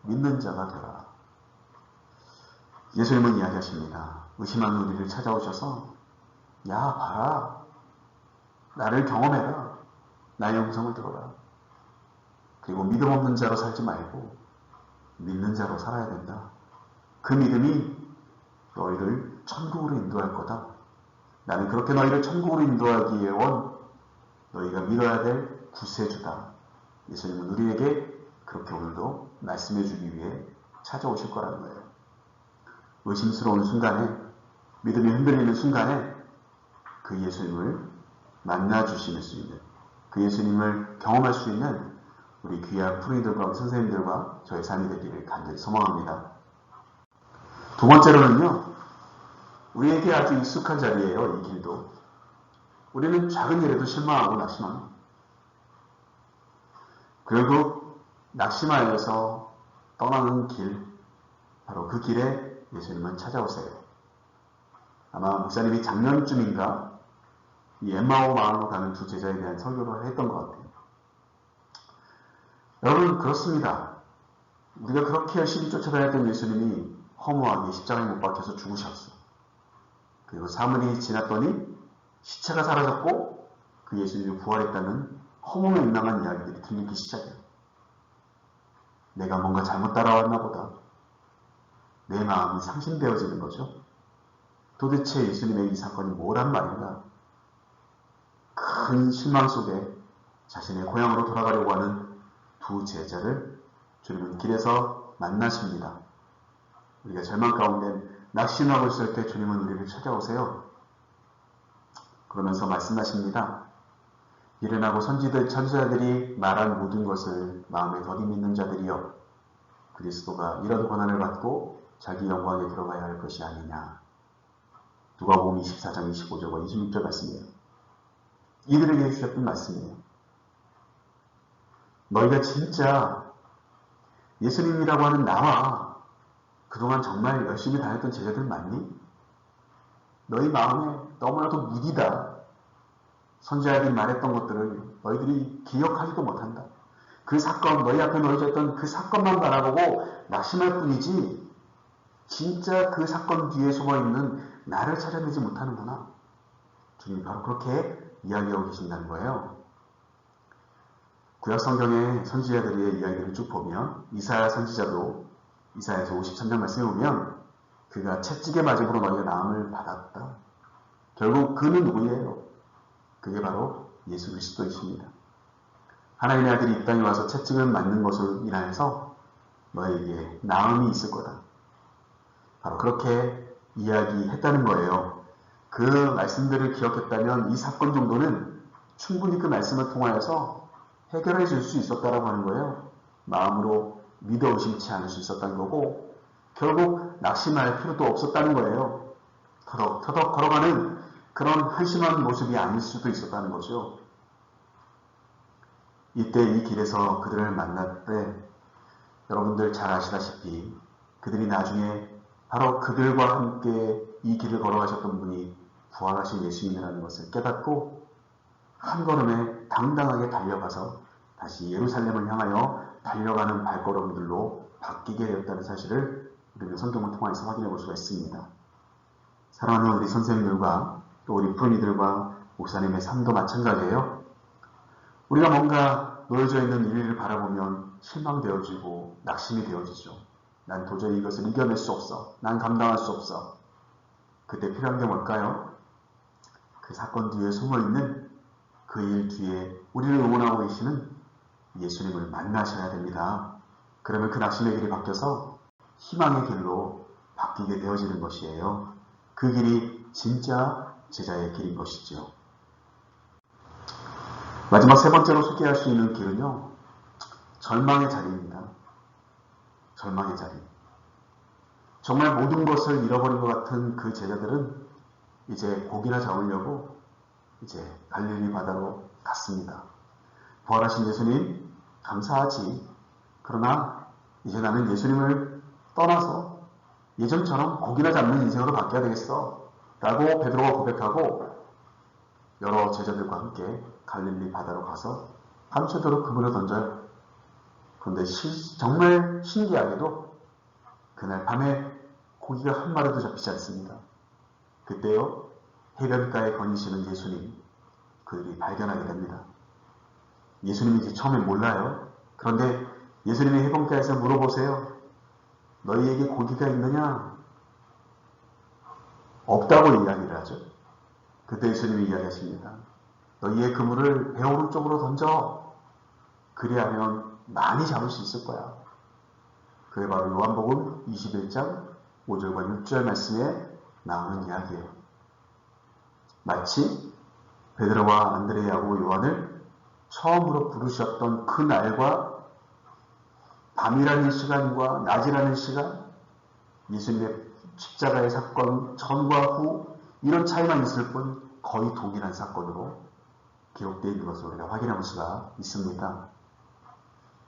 믿는 자가 되라. 예수님은 이야기하십니다. 의심하는 우리를 찾아오셔서 야 봐라, 나를 경험해라, 나의 음성을 들어라. 그리고 믿음 없는 자로 살지 말고 믿는 자로 살아야 된다. 그 믿음이 너희를 천국으로 인도할 거다. 나는 그렇게 너희를 천국으로 인도하기 위해 온 너희가 믿어야 될 구세주다. 예수님은 우리에게 그렇게 오늘도 말씀해 주기 위해 찾아오실 거라는 거예요. 의심스러운 순간에, 믿음이 흔들리는 순간에 그 예수님을 만나 주실 수 있는, 그 예수님을 경험할 수 있는 우리 귀한 프로이들과 선생님들과 저의 삶이 되기를 간절히 소망합니다. 두 번째로는요, 우리에게 아주 익숙한 자리예요. 이 길도. 우리는 작은 일에도 실망하고 낙심합니다. 결국 낙심하여서 떠나는 길, 바로 그 길에 예수님은 찾아오세요. 아마 목사님이 작년쯤인가 이 엠마오 마을로 가는 두 제자에 대한 설교를 했던 것 같아요. 여러분, 그렇습니다. 우리가 그렇게 열심히 쫓아다녔던 예수님이 허무하게 십자가에 못 박혀서 죽으셨어. 그리고 사흘이 지났더니 시체가 사라졌고 그 예수님이 부활했다는 허무맹랑한 이야기들이 들리기 시작해요. 내가 뭔가 잘못 따라왔나 보다. 내 마음이 상심되어지는 거죠. 도대체 예수님의 이 사건이 뭐란 말인가? 큰 실망 속에 자신의 고향으로 돌아가려고 하는 두 제자를 주님은 길에서 만나십니다. 우리가 절망 가운데 낙심하고 있을 때 주님은 우리를 찾아오세요. 그러면서 말씀하십니다. 미련하고 선지자들이 말한 모든 것을 마음에 더디 믿는 자들이여, 그리스도가 이런 고난을 받고 자기 영광에 들어가야 할 것이 아니냐. 누가복음 24장 25절과 26절 말씀이에요. 이들에게 해주셨던 말씀이에요. 너희가 진짜 예수님이라고 하는 나와 그동안 정말 열심히 다녔던 제자들 맞니? 너희 마음에 너무나도 무디다. 선지자들이 말했던 것들을 너희들이 기억하지도 못한다. 그 사건, 너희 앞에 놓여져 있던 그 사건만 바라보고 낙심할 뿐이지 진짜 그 사건 뒤에 숨어있는 나를 찾아내지 못하는구나. 주님이 바로 그렇게 이야기하고 계신다는 거예요. 구약 성경의 선지자들의 이야기를 쭉 보면 이사야 선지자도 이사야서 53장 말씀에 보면 그가 채찍의 맞음으로 너희가 나음을 받았다. 결국 그는 누구예요? 그게 바로 예수 그리스도이십니다. 하나님의 아들이 이 땅에 와서 채찍을 맞는 것으로 인하여서 너에게 나음이 있을 거다. 바로 그렇게 이야기했다는 거예요. 그 말씀들을 기억했다면 이 사건 정도는 충분히 그 말씀을 통하여서 해결해 줄 수 있었다라고 하는 거예요. 마음으로 믿어 의심치 않을 수 있었다는 거고 결국 낙심할 필요도 없었다는 거예요. 터덕터덕 걸어가는 그런 한심한 모습이 아닐 수도 있었다는 거죠. 이때 이 길에서 그들을 만날 때 여러분들 잘 아시다시피 그들이 나중에 바로 그들과 함께 이 길을 걸어가셨던 분이 부활하신 예수님이라는 것을 깨닫고 한 걸음에 당당하게 달려가서 다시 예루살렘을 향하여 달려가는 발걸음들로 바뀌게 되었다는 사실을 우리는 성경을 통해서 확인해 볼 수가 있습니다. 사랑하는 우리 선생님들과 또 우리 푸른이들과 목사님의 삶도 마찬가지예요. 우리가 뭔가 놓여져 있는 일을 바라보면 실망되어지고 낙심이 되어지죠. 난 도저히 이것을 이겨낼 수 없어. 난 감당할 수 없어. 그때 필요한 게 뭘까요? 그 사건 뒤에 숨어있는 그 일 뒤에 우리를 응원하고 계시는 예수님을 만나셔야 됩니다. 그러면 그 낙심의 길이 바뀌어서 희망의 길로 바뀌게 되어지는 것이에요. 그 길이 진짜 제자의 길인 것이죠. 마지막 세 번째로 소개할 수 있는 길은요. 절망의 자리입니다. 절망의 자리. 정말 모든 것을 잃어버린 것 같은 그 제자들은 이제 고기나 잡으려고 이제 갈릴리 바다로 갔습니다. 부활하신 예수님 감사하지. 그러나 이제 나는 예수님을 떠나서 예전처럼 고기나 잡는 인생으로 바뀌어야 되겠어. 라고 베드로가 고백하고 여러 제자들과 함께 갈릴리 바다로 가서 밤새도록 그물을 던져요. 그런데 정말 신기하게도 그날 밤에 고기가 한 마리도 잡히지 않습니다. 그때요 해변가에 거니시는 예수님 그들이 발견하게 됩니다. 예수님이 이제 처음에 몰라요. 그런데 예수님이 해변가에서 물어보세요. 너희에게 고기가 있느냐? 없다고 이야기를 하죠. 그때 예수님이 이야기하십니다. 너희의 그물을 배 오른쪽으로 던져. 그리하면 많이 잡을 수 있을 거야. 그게 바로 요한복음 21장 5절과 6절 말씀에 나오는 이야기예요. 마치 베드로와 안드레야고 요한을 처음으로 부르셨던 그 날과 밤이라는 시간과 낮이라는 시간, 예수님의 십자가의 사건 전과 후 이런 차이만 있을 뿐 거의 동일한 사건으로 기록되어 있는 것을 우리가 확인해 볼 수가 있습니다.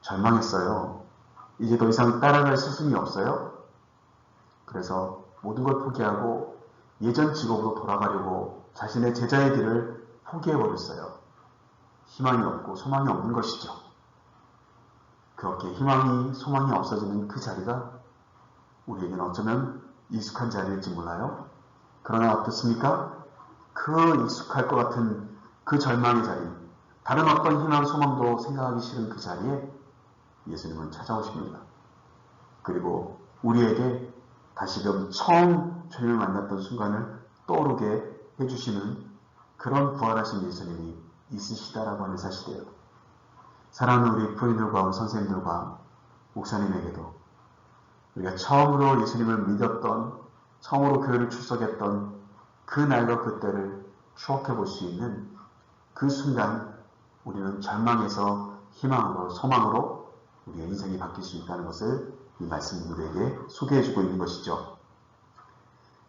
절망했어요. 이제 더 이상 따라갈 스승이 없어요. 그래서 모든 걸 포기하고 예전 직업으로 돌아가려고 자신의 제자의 길을 포기해버렸어요. 희망이 없고 소망이 없는 것이죠. 그렇게 희망이 소망이 없어지는 그 자리가 우리에게는 어쩌면 익숙한 자리일지 몰라요. 그러나 어떻습니까? 그 익숙할 것 같은 그 절망의 자리, 다른 어떤 희망, 소망도 생각하기 싫은 그 자리에 예수님은 찾아오십니다. 그리고 우리에게 다시금 처음 주님을 만났던 순간을 떠오르게 해주시는 그런 부활하신 예수님이 있으시다라고 하는 사실이에요. 사랑하는 우리 부인들과 우리 선생님들과 목사님에게도 우리가 처음으로 예수님을 믿었던, 처음으로 교회를 출석했던 그 날과 그 때를 추억해 볼 수 있는 그 순간 우리는 절망에서 희망으로, 소망으로 우리의 인생이 바뀔 수 있다는 것을 이 말씀이 우리에게 소개해주고 있는 것이죠.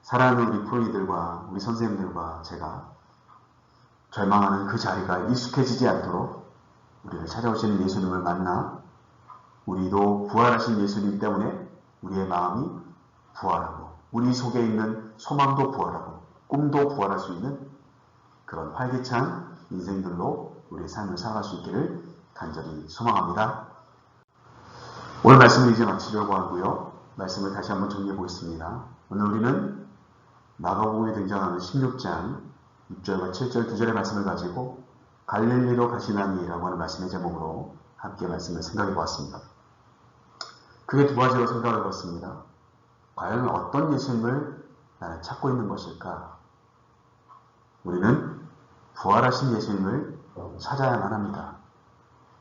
사랑하는 우리 프로이들과 우리 선생님들과 제가 절망하는 그 자리가 익숙해지지 않도록 우리를 찾아오시는 예수님을 만나 우리도 부활하신 예수님 때문에 우리의 마음이 부활하고 우리 속에 있는 소망도 부활하고 꿈도 부활할 수 있는 그런 활기찬 인생들로 우리의 삶을 살아갈 수 있기를 간절히 소망합니다. 오늘 말씀을 이제 마치려고 하고요. 말씀을 다시 한번 정리해 보겠습니다. 오늘 우리는 마가복음에 등장하는 16장 6절과 7절 2절의 말씀을 가지고 갈릴리로 가시나니라고 하는 말씀의 제목으로 함께 말씀을 생각해 보았습니다. 크게 두 가지로 생각해 보았습니다. 과연 어떤 예수님을 나는 찾고 있는 것일까? 우리는 부활하신 예수님을 찾아야만 합니다.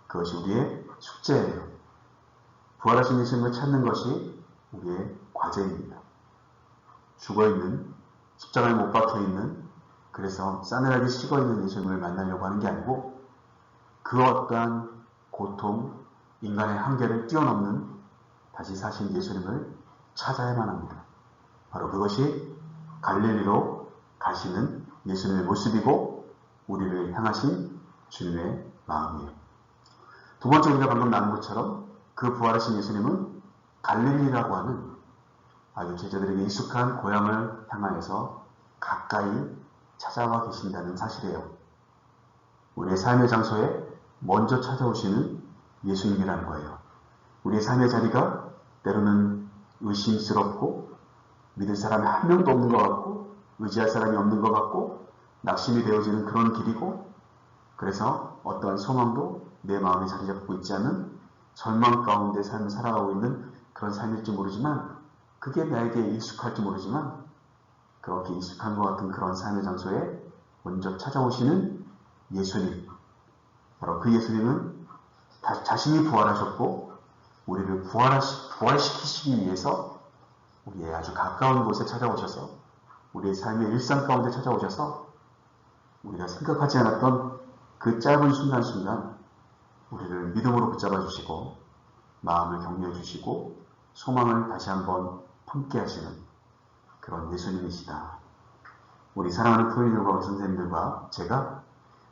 그것이 우리의 숙제예요. 부활하신 예수님을 찾는 것이 우리의 과제입니다. 죽어있는, 십자가에 못 박혀있는, 그래서 싸늘하게 식어있는 예수님을 만나려고 하는 게 아니고 그 어떠한 고통, 인간의 한계를 뛰어넘는 다시 사신 예수님을 찾아야만 합니다. 바로 그것이 갈릴리로 가시는 예수님의 모습이고 우리를 향하신 주님의 마음이에요. 두 번째 우리가 방금 나눈 것처럼 그 부활하신 예수님은 갈릴리라고 하는 아주 제자들에게 익숙한 고향을 향하여서 가까이 찾아와 계신다는 사실이에요. 우리의 삶의 장소에 먼저 찾아오시는 예수님이라는 거예요. 우리의 삶의 자리가 때로는 의심스럽고 믿을 사람이 한 명도 없는 것 같고 의지할 사람이 없는 것 같고 낙심이 되어지는 그런 길이고 그래서 어떠한 소망도 내 마음에 자리 잡고 있지 않은 절망 가운데 삶을 살아가고 있는 그런 삶일지 모르지만 그게 나에게 익숙할지 모르지만 그렇게 익숙한 것 같은 그런 삶의 장소에 먼저 찾아오시는 예수님, 바로 그 예수님은 자신이 부활하셨고 우리를 부활시키시기 위해서 우리의 아주 가까운 곳에 찾아오셔서 우리의 삶의 일상 가운데 찾아오셔서 우리가 생각하지 않았던 그 짧은 순간순간 우리를 믿음으로 붙잡아 주시고 마음을 격려해 주시고 소망을 다시 한번 품게 하시는 그런 예수님이시다. 우리 사랑하는 프로이들과 우리 선생님들과 제가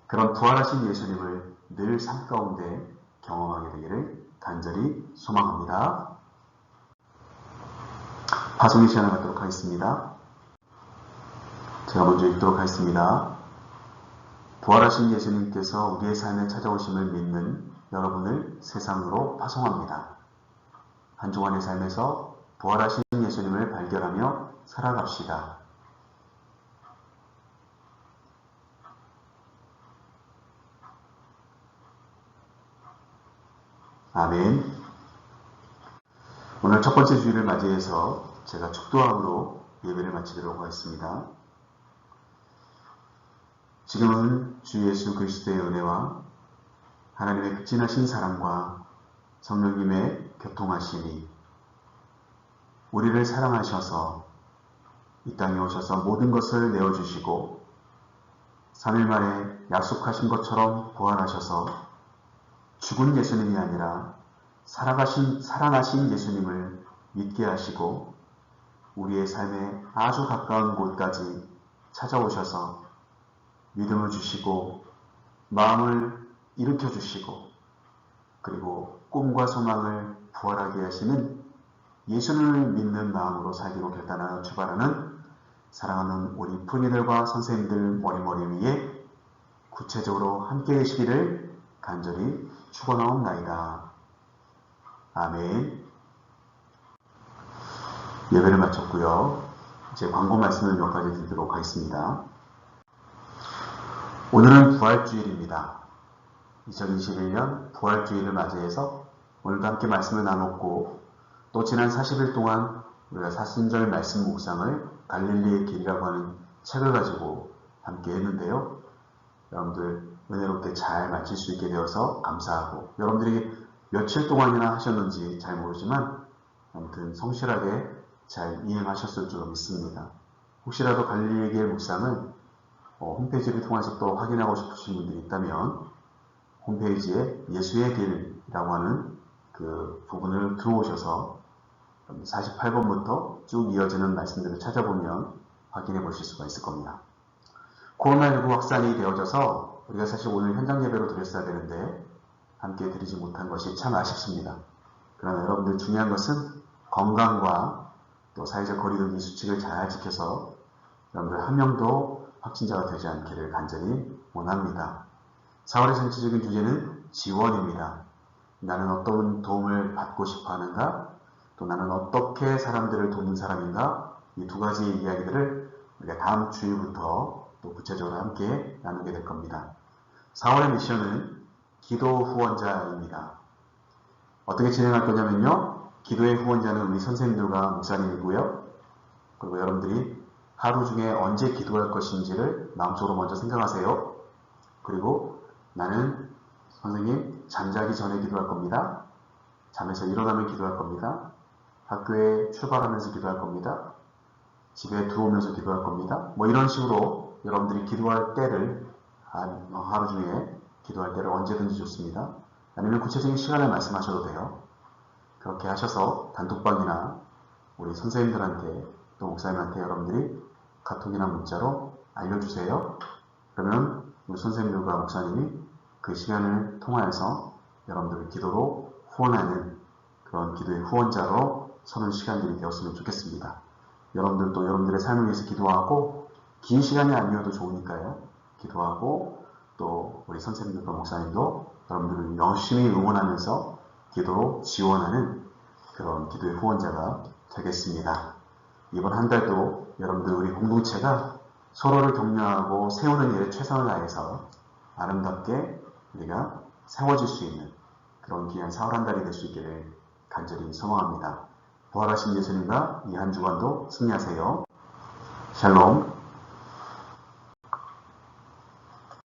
그런 부활하신 예수님을 늘 삶 가운데 경험하게 되기를 간절히 소망합니다. 파송의 시간을 갖도록 하겠습니다. 제가 먼저 읽도록 하겠습니다. 부활하신 예수님께서 우리의 삶에 찾아오심을 믿는 여러분을 세상으로 파송합니다. 한 주간의 삶에서 부활하신 예수님을 발견하며 살아갑시다. 아멘. 오늘 첫 번째 주일을 맞이해서 제가 축도함으로 예배를 마치도록 하겠습니다. 지금은 주 예수 그리스도의 은혜와 하나님의 극진하신 사랑과 성령님의 교통하심이 우리를 사랑하셔서 이 땅에 오셔서 모든 것을 내어주시고 3일 만에 약속하신 것처럼 부활하셔서 죽은 예수님이 아니라 살아나신 예수님을 믿게 하시고 우리의 삶에 아주 가까운 곳까지 찾아오셔서 믿음을 주시고 마음을 일으켜 주시고 그리고 꿈과 소망을 부활하게 하시는 예수님을 믿는 마음으로 살기로 결단하여 출발하는 사랑하는 우리 부인들과 선생님들 머리머리 위에 구체적으로 함께 계시기를 간절히 축원하옵나이다. 아멘. 예배를 마쳤고요. 이제 광고 말씀을 몇 가지 드리도록 하겠습니다. 오늘은 부활주일입니다. 2021년 부활주일을 맞이해서 오늘도 함께 말씀을 나눴고, 또 지난 40일 동안 우리가 사순절 말씀 묵상을 갈릴리의 길이라고 하는 책을 가지고 함께 했는데요. 여러분들 은혜롭게 잘 마칠 수 있게 되어서 감사하고, 여러분들이 며칠 동안이나 하셨는지 잘 모르지만 아무튼 성실하게 잘 이행하셨을 줄 믿습니다. 혹시라도 갈릴리의 길 묵상을 홈페이지를 통해서 또 확인하고 싶으신 분들이 있다면 홈페이지에 예수의 길이라고 하는 그 부분을 들어오셔서 48번부터 쭉 이어지는 말씀들을 찾아보면 확인해 보실 수가 있을 겁니다. 코로나19 확산이 되어져서 우리가 사실 오늘 현장 예배로 드렸어야 되는데 함께 드리지 못한 것이 참 아쉽습니다. 그러나 여러분들 중요한 것은 건강과 또 사회적 거리두기 수칙을 잘 지켜서 여러분들 한 명도 확진자가 되지 않기를 간절히 원합니다. 4월의 정치적인 주제는 지원입니다. 나는 어떤 도움을 받고 싶어 하는가? 또 나는 어떻게 사람들을 돕는 사람인가? 이 두 가지의 이야기들을 우리가 다음 주일부터 또 구체적으로 함께 나누게 될 겁니다. 4월의 미션은 기도 후원자입니다. 어떻게 진행할 거냐면요. 기도의 후원자는 우리 선생님들과 목사님이고요. 그리고 여러분들이 하루 중에 언제 기도할 것인지를 마음속으로 먼저 생각하세요. 그리고 나는 선생님 잠자기 전에 기도할 겁니다. 잠에서 일어나면 기도할 겁니다. 학교에 출발하면서 기도할 겁니다. 집에 들어오면서 기도할 겁니다. 뭐 이런 식으로 여러분들이 기도할 때를 하루 중에 기도할 때를 언제든지 좋습니다. 아니면 구체적인 시간을 말씀하셔도 돼요. 그렇게 하셔서 단톡방이나 우리 선생님들한테 또 목사님한테 여러분들이 카톡이나 문자로 알려주세요. 그러면 우리 선생님들과 목사님이 그 시간을 통하여서 여러분들을 기도로 후원하는 그런 기도의 후원자로 서는 시간들이 되었으면 좋겠습니다. 여러분들도 여러분들의 삶을 위해서 기도하고, 긴 시간이 아니어도 좋으니까요. 기도하고, 또 우리 선생님들과 목사님도 여러분들을 열심히 응원하면서 기도로 지원하는 그런 기도의 후원자가 되겠습니다. 이번 한 달도 여러분들 우리 공동체가 서로를 격려하고 세우는 일에 최선을 다해서 아름답게 우리가 세워질 수 있는 그런 귀한 4월 한 달이 될 수 있기를 간절히 소망합니다. 부활하신 예수님과 이 한 주간도 승리하세요. 샬롬.